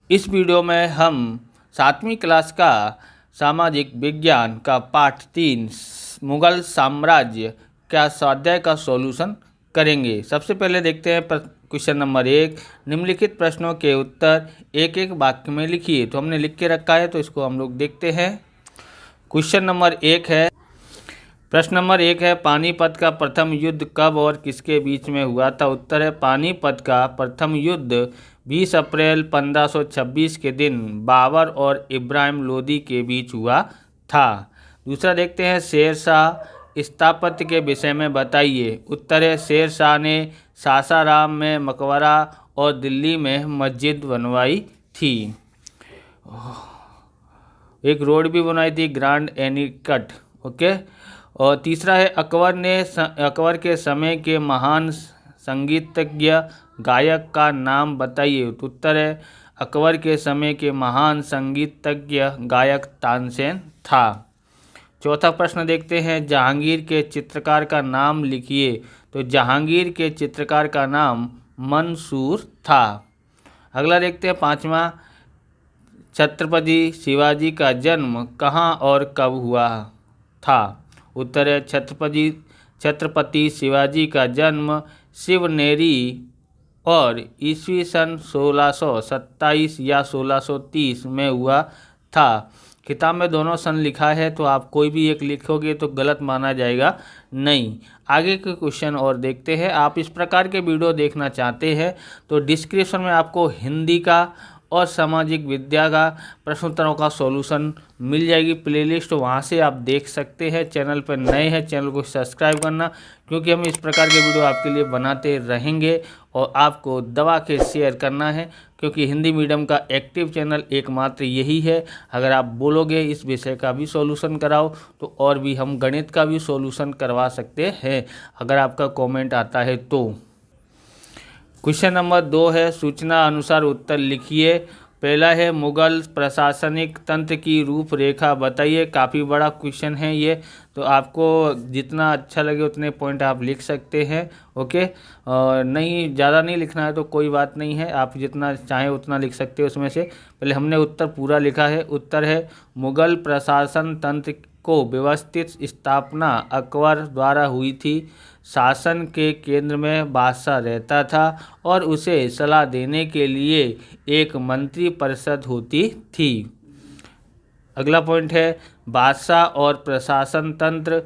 इस वीडियो में हम 7वीं क्लास का सामाजिक विज्ञान का पाठ 3 मुगल साम्राज्य का स्वाध्याय का सॉल्यूशन करेंगे। सबसे पहले देखते हैं क्वेश्चन नंबर 1। निम्नलिखित प्रश्नों के उत्तर एक एक वाक्य में लिखिए। तो हमने लिख के रखा है, तो इसको हम लोग देखते हैं। क्वेश्चन नंबर 1 है, प्रश्न नंबर 1 है, पानीपत का प्रथम युद्ध कब और किसके बीच में हुआ था? उत्तर है, पानीपत का प्रथम युद्ध 20 अप्रैल 1526 के दिन बाबर और इब्राहिम लोदी के बीच हुआ था। दूसरा देखते हैं, शेरशाह स्थापत्य के विषय में बताइए। उत्तर है, शेरशाह ने सासाराम में मकबरा और दिल्ली में मस्जिद बनवाई थी। एक रोड भी बनाई थी, ग्रैंड एनीकट। ओके। और तीसरा है, अकबर के समय के महान संगीतज्ञ गायक का नाम बताइए। उत्तर है, अकबर के समय के महान संगीतज्ञ गायक तानसेन था। चौथा प्रश्न देखते हैं, जहांगीर के चित्रकार का नाम लिखिए। तो जहांगीर के चित्रकार का नाम मंसूर था। अगला देखते हैं, पांचवा, छत्रपति शिवाजी का जन्म कहाँ और कब हुआ था? उत्तर है, छत्रपति शिवाजी का जन्म शिवनेरी और ईस्वी सन 1627 या 1630 में हुआ था। किताब में दोनों सन लिखा है, तो आप कोई भी एक लिखोगे तो गलत माना जाएगा नहीं। आगे के क्वेश्चन और देखते हैं। आप इस प्रकार के वीडियो देखना चाहते हैं तो डिस्क्रिप्शन में आपको हिंदी का और सामाजिक विद्या का प्रश्नोत्तरों का सॉल्यूशन मिल जाएगी प्लेलिस्ट, वहाँ से आप देख सकते हैं। चैनल पर नए हैं, चैनल को सब्सक्राइब करना, क्योंकि हम इस प्रकार के वीडियो आपके लिए बनाते रहेंगे और आपको दबा के शेयर करना है, क्योंकि हिंदी मीडियम का एक्टिव चैनल एकमात्र यही है। अगर आप बोलोगे इस विषय का भी सॉल्यूशन कराओ, तो और भी हम गणित का भी सॉल्यूशन करवा सकते हैं, अगर आपका कमेंट आता है तो। क्वेश्चन नंबर 2 है, सूचना अनुसार उत्तर लिखिए। पहला है, मुगल प्रशासनिक तंत्र की रूपरेखा बताइए। काफ़ी बड़ा क्वेश्चन है ये, तो आपको जितना अच्छा लगे उतने पॉइंट आप लिख सकते हैं। ओके। नहीं, ज़्यादा नहीं लिखना है तो कोई बात नहीं है, आप जितना चाहें उतना लिख सकते हो उसमें से। पहले हमने उत्तर पूरा लिखा है। उत्तर है, मुगल प्रशासन तंत्र को व्यवस्थित स्थापना अकबर द्वारा हुई थी। शासन के केंद्र में बादशाह रहता था और उसे सलाह देने के लिए एक मंत्री परिषद होती थी। अगला पॉइंट है, बादशाह और प्रशासन तंत्र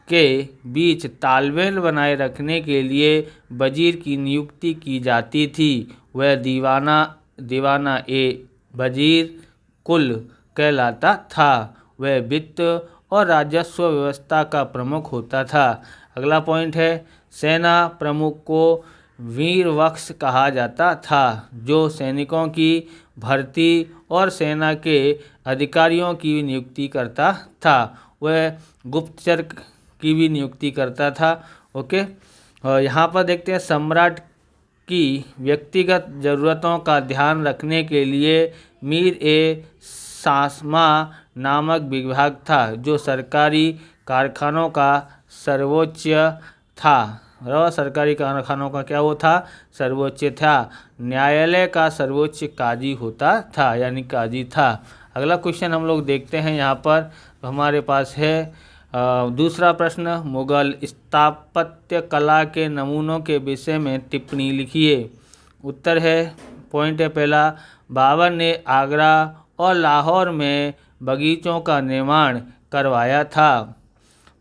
के बीच तालमेल बनाए रखने के लिए वजीर की नियुक्ति की जाती थी। वह दीवाना ए वजीर कुल कहलाता था। वह वित्त और राजस्व व्यवस्था का प्रमुख होता था। अगला पॉइंट है, सेना प्रमुख को वीरवक्ष कहा जाता था, जो सैनिकों की भर्ती और सेना के अधिकारियों की नियुक्ति करता था। वह गुप्तचर की भी नियुक्ति करता था। ओके। और यहाँ पर देखते हैं, सम्राट की व्यक्तिगत ज़रूरतों का ध्यान रखने के लिए मीर ए सासमा नामक विभाग था, जो सरकारी कारखानों का सर्वोच्च था। सरकारी कारखानों का क्या वो था? सर्वोच्च था। न्यायालय का सर्वोच्च काजी होता था, यानी काजी था। अगला क्वेश्चन हम लोग देखते हैं। यहाँ पर तो हमारे पास है दूसरा प्रश्न, मुगल स्थापत्य कला के नमूनों के विषय में टिप्पणी लिखिए। उत्तर है, पॉइंट है पहला, बाबर ने आगरा और लाहौर में बगीचों का निर्माण करवाया था।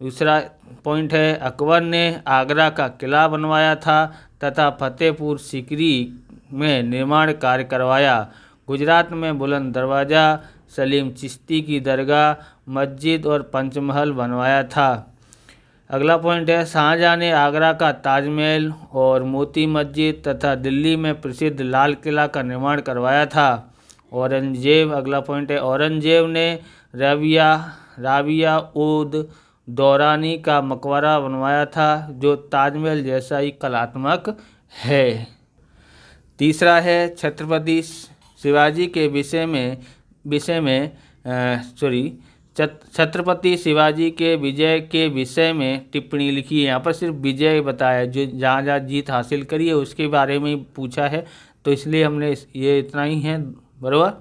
दूसरा पॉइंट है, अकबर ने आगरा का किला बनवाया था तथा फतेहपुर सीकरी में निर्माण कार्य करवाया। गुजरात में बुलंद दरवाज़ा, सलीम चिश्ती की दरगाह, मस्जिद और पंचमहल बनवाया था। अगला पॉइंट है, शाहजहाँ ने आगरा का ताजमहल और मोती मस्जिद तथा दिल्ली में प्रसिद्ध लाल किला का निर्माण करवाया था। औरंगजेब, अगला पॉइंट है, औरंगजेब ने राबिया उद दौरानी का मकबरा बनवाया था, जो ताजमहल जैसा ही कलात्मक है। तीसरा है, छत्रपति शिवाजी के छत्रपति शिवाजी के विजय के विषय में टिप्पणी लिखी है। यहाँ पर सिर्फ विजय बताया, जो जहाँ जीत हासिल करी है उसके बारे में पूछा है, तो इसलिए हमने ये इतना ही है। बराबर।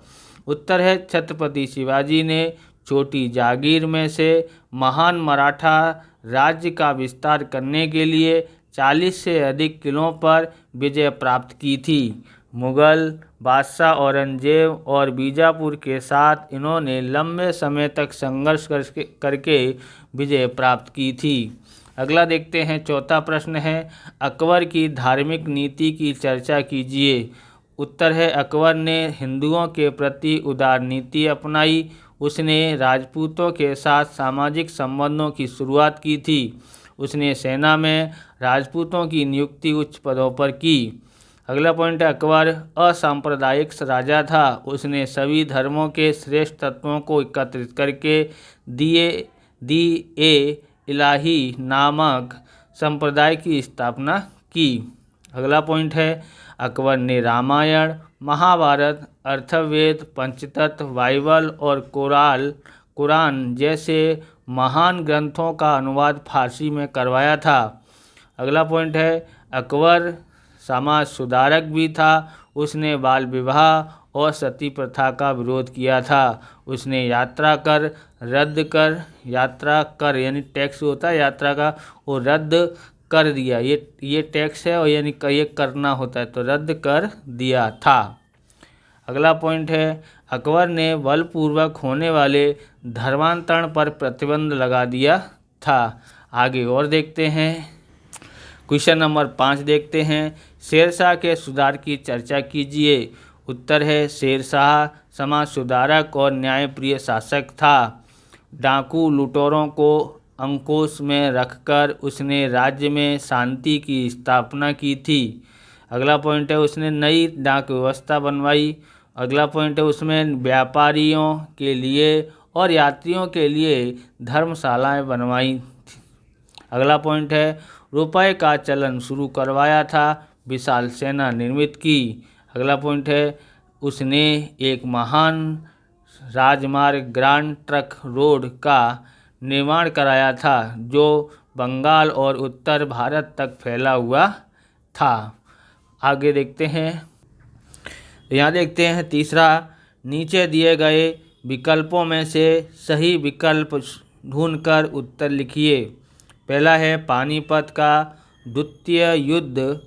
उत्तर है छत्रपति शिवाजी ने छोटी जागीर में से महान मराठा राज्य का विस्तार करने के लिए 40 से अधिक किलों पर विजय प्राप्त की थी। मुगल बादशाह औरंगजेब और बीजापुर के साथ इन्होंने लंबे समय तक संघर्ष करके विजय प्राप्त की थी। अगला देखते हैं, चौथा प्रश्न है अकबर की धार्मिक नीति की चर्चा कीजिए। उत्तर है अकबर ने हिंदुओं के प्रति उदार नीति अपनाई। उसने राजपूतों के साथ सामाजिक संबंधों की शुरुआत की थी। उसने सेना में राजपूतों की नियुक्ति उच्च पदों पर की। अगला पॉइंट है अकबर असांप्रदायिक राजा था। उसने सभी धर्मों के श्रेष्ठ तत्वों को एकत्रित करके दी इलाही नामक संप्रदाय की स्थापना की। अगला पॉइंट है अकबर ने रामायण, महाभारत, अथर्ववेद, पंचतत्व, बाइबल और कुरान जैसे महान ग्रंथों का अनुवाद फारसी में करवाया था। अगला पॉइंट है अकबर समाज सुधारक भी था। उसने बाल विवाह और सती प्रथा का विरोध किया था। उसने यात्रा कर यानी टैक्स होता है यात्रा का, वो रद्द कर दिया। ये टैक्स है और यानी ये करना होता है, तो रद्द कर दिया था। अगला पॉइंट है अकबर ने बलपूर्वक होने वाले धर्मांतरण पर प्रतिबंध लगा दिया था। आगे और देखते हैं, क्वेश्चन नंबर 5 देखते हैं, शेरशाह के सुधार की चर्चा कीजिए। उत्तर है शेरशाह समाज सुधारक और न्यायप्रिय शासक था। डाकू लुटेरों को अंकुश में रखकर उसने राज्य में शांति की स्थापना की थी। अगला पॉइंट है उसने नई डाक व्यवस्था बनवाई। अगला पॉइंट है उसमें व्यापारियों के लिए और यात्रियों के लिए धर्मशालाएं बनवाई। अगला पॉइंट है रुपए का चलन शुरू करवाया था, विशाल सेना निर्मित की। अगला पॉइंट है उसने एक महान राजमार्ग ग्रैंड ट्रंक रोड का निर्माण कराया था जो बंगाल और उत्तर भारत तक फैला हुआ था। आगे देखते हैं, यहाँ देखते हैं तीसरा, नीचे दिए गए विकल्पों में से सही विकल्प ढूंढकर उत्तर लिखिए। पहला है पानीपत का द्वितीय युद्ध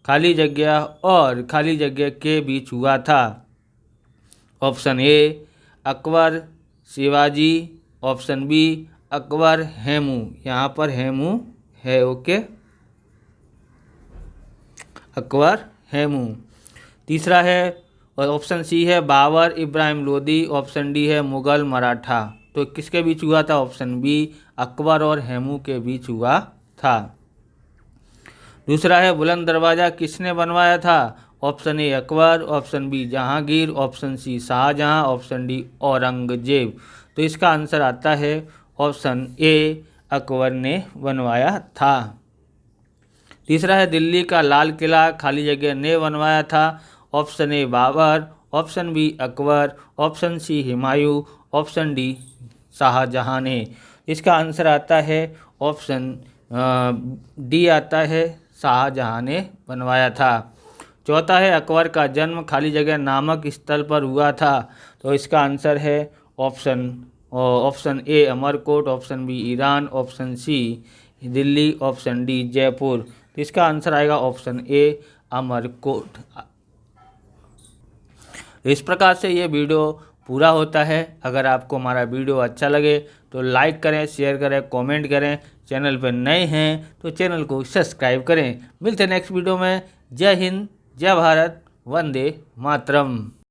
खाली जगह के बीच हुआ था। Option A Akbar Shivaji, option B Akbar Hemu, यहाँ पर हेमू है, ओके, अकबर हेमू। तीसरा है और ऑप्शन सी है बाबर इब्राहिम लोदी, ऑप्शन डी है मुगल मराठा। तो किसके बीच हुआ था? ऑप्शन बी अकबर और हेमू के बीच हुआ था। दूसरा है बुलंद दरवाज़ा किसने बनवाया था? Option A Akbar, option B Jahangir, option C Shahjahan, option D Aurangzeb. तो इसका आंसर आता है ऑप्शन ए अकबर ने बनवाया था। तीसरा है दिल्ली का लाल किला खाली जगह ने बनवाया था। Option A Babur, option B Akbar, option C Humayun, option D Shahjahan ने। इसका आंसर आता है ऑप्शन डी आता है, शाहजहां ने बनवाया था। चौथा है अकबर का जन्म खाली जगह नामक स्थल पर हुआ था। तो इसका आंसर है option A Amarkot, option B Iran, option C Delhi, option D Jaipur. तो इसका आंसर आएगा ऑप्शन ए अमरकोट। इस प्रकार से ये वीडियो पूरा होता है। अगर आपको हमारा वीडियो अच्छा लगे तो लाइक करें, शेयर करें, कमेंट करें। चैनल पर नए हैं तो चैनल को सब्सक्राइब करें। मिलते हैं नेक्स्ट वीडियो में। जय हिंद, जय भारत, वंदे मातरम।